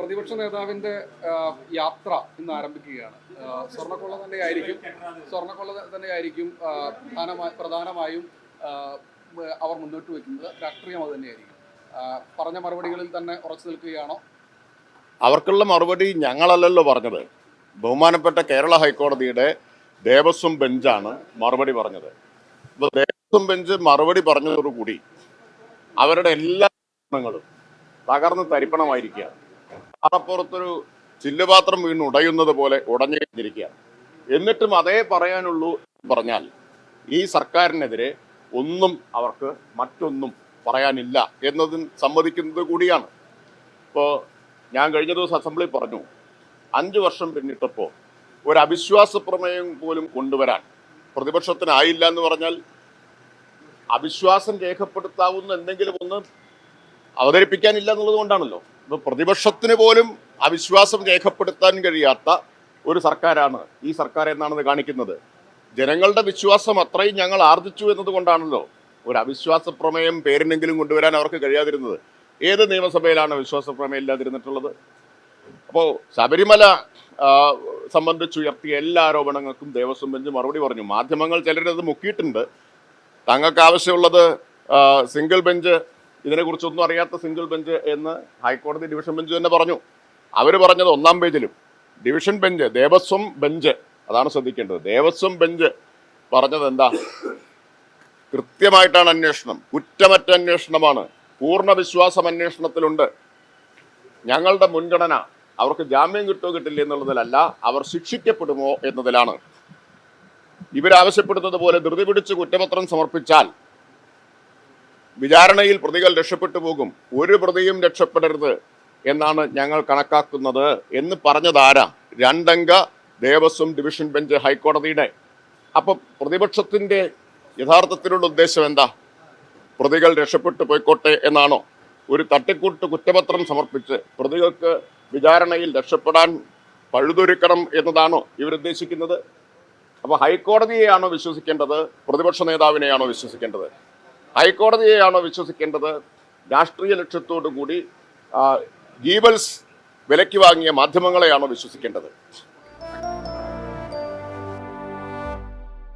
പ്രതിപക്ഷ നേതാവിന്റെ യാത്ര ഇന്ന് ആരംഭിക്കുകയാണ്. സ്വർണ്ണക്കൊള്ള തന്നെയായിരിക്കും പ്രധാനമായും അവർ മുന്നോട്ട് വയ്ക്കുന്നത്. രാഷ്ട്രീയം അത് തന്നെയായിരിക്കും. പറഞ്ഞ മറുപടികളിൽ തന്നെ ഉറച്ചു നിൽക്കുകയാണോ? അവർക്കുള്ള മറുപടി ഞങ്ങളല്ലല്ലോ പറഞ്ഞത്. ബഹുമാനപ്പെട്ട കേരള ഹൈക്കോടതിയുടെ ദേവസ്വം ബെഞ്ചാണ് മറുപടി പറഞ്ഞത്. ഇപ്പോൾ ദേവസ്വം ബെഞ്ച് മറുപടി പറഞ്ഞതോടുകൂടി അവരുടെ എല്ലാ പ്രശ്നങ്ങളും തകർന്ന് തരിപ്പണമായിരിക്കുകയാണ്. അപ്പുറത്തൊരു ചില്ലുപാത്രം വീണ് ഉടയുന്നത് പോലെ ഉടഞ്ഞു കഴിഞ്ഞിരിക്കുകയാണ്. എന്നിട്ടും അതേ പറയാനുള്ളൂ പറഞ്ഞാൽ ഈ സർക്കാരിനെതിരെ ഒന്നും അവർക്ക് മറ്റൊന്നും പറയാനില്ല എന്നതും സമ്മതിക്കുന്നത് കൂടിയാണ്. ഇപ്പോൾ ഞാൻ കഴിഞ്ഞ ദിവസം അസംബ്ലിയിൽ പറഞ്ഞു, 5 വർഷം പിന്നിട്ടപ്പോൾ ഒരു അവിശ്വാസ പ്രമേയം പോലും കൊണ്ടുവരാൻ പ്രതിപക്ഷത്തിനായില്ല എന്ന് പറഞ്ഞാൽ അവിശ്വാസം രേഖപ്പെടുത്താവുന്ന എന്തെങ്കിലും ഒന്ന് അവതരിപ്പിക്കാനില്ല എന്നുള്ളത് കൊണ്ടാണല്ലോ. ഇപ്പൊ പ്രതിപക്ഷത്തിന് പോലും അവിശ്വാസം രേഖപ്പെടുത്താൻ കഴിയാത്ത ഒരു സർക്കാരാണ് ഈ സർക്കാർ എന്നാണ് കാണിക്കുന്നത്. ജനങ്ങളുടെ വിശ്വാസം അത്രയും ഞങ്ങൾ ആർജിച്ചു എന്നതുകൊണ്ടാണല്ലോ ഒരു അവിശ്വാസ പ്രമേയം പേരിനെങ്കിലും കൊണ്ടുവരാൻ അവർക്ക് കഴിയാതിരുന്നത്. ഏത് നിയമസഭയിലാണ് വിശ്വാസ പ്രമേയം ഇല്ലാതിരുന്നിട്ടുള്ളത്? അപ്പോൾ ശബരിമല സംബന്ധിച്ചുയർത്തിയ എല്ലാ ആരോപണങ്ങൾക്കും ദേവസ്വം ബെഞ്ച് മറുപടി പറഞ്ഞു. മാധ്യമങ്ങൾ ചിലരത് മുക്കിയിട്ടുണ്ട്. തങ്ങൾക്ക് ആവശ്യമുള്ളത് സിംഗിൾ ബെഞ്ച്, ഇതിനെക്കുറിച്ചൊന്നും അറിയാത്ത സിംഗിൾ ബെഞ്ച് എന്ന് ഹൈക്കോടതി ഡിവിഷൻ ബെഞ്ച് തന്നെ പറഞ്ഞു. അവർ പറഞ്ഞത് 1-ാം പേജിലും ഡിവിഷൻ ബെഞ്ച്, ദേവസ്വം ബെഞ്ച്, അതാണ് ശ്രദ്ധിക്കേണ്ടത്. ദേവസ്വം ബെഞ്ച് പറഞ്ഞത് എന്താ? കൃത്യമായിട്ടാണ് അന്വേഷണം, കുറ്റമറ്റ അന്വേഷണമാണ്, പൂർണ്ണ വിശ്വാസം അന്വേഷണത്തിലുണ്ട്. ഞങ്ങളുടെ മുൻഗണന അവർക്ക് ജാമ്യം കിട്ടുമോ കിട്ടില്ല എന്നുള്ളതിലല്ല, അവർ ശിക്ഷിക്കപ്പെടുമോ എന്നതിലാണ്. ഇവരാവശ്യപ്പെടുന്നത് പോലെ ധൃതി പിടിച്ച് കുറ്റപത്രം സമർപ്പിച്ചാൽ വിചാരണയിൽ പ്രതികൾ രക്ഷപ്പെട്ടു പോകും, ഒരു പ്രതിയും രക്ഷപ്പെടരുത് എന്നാണ് ഞങ്ങൾ കണക്കാക്കുന്നത് എന്ന് പറഞ്ഞതാരാ? 2-അംഗ ദേവസ്വം ഡിവിഷൻ ബെഞ്ച് ഹൈക്കോടതിയുടെ. അപ്പം പ്രതിപക്ഷത്തിൻ്റെ യഥാർത്ഥത്തിലുള്ള ഉദ്ദേശം എന്താ? പ്രതികൾ രക്ഷപ്പെട്ടു പോയിക്കോട്ടെ എന്നാണോ? ഒരു തട്ടിക്കൂട്ട് കുറ്റപത്രം സമർപ്പിച്ച് പ്രതികൾക്ക് വിചാരണയിൽ രക്ഷപ്പെടാൻ പഴുതൊരുക്കണം എന്നതാണോ ഇവരുദ്ദേശിക്കുന്നത്? അപ്പോൾ ഹൈക്കോടതിയെയാണോ വിശ്വസിക്കേണ്ടത്? പ്രതിപക്ഷ നേതാവിനെയാണോ വിശ്വസിക്കേണ്ടത്? ഹൈക്കോടതിയെയാണോ വിശ്വസിക്കേണ്ടത്? രാഷ്ട്രീയ ലക്ഷ്യത്തോടു കൂടി ഗീബൽസ് വിലയ്ക്ക് വാങ്ങിയ മാധ്യമങ്ങളെയാണോ വിശ്വസിക്കേണ്ടത്?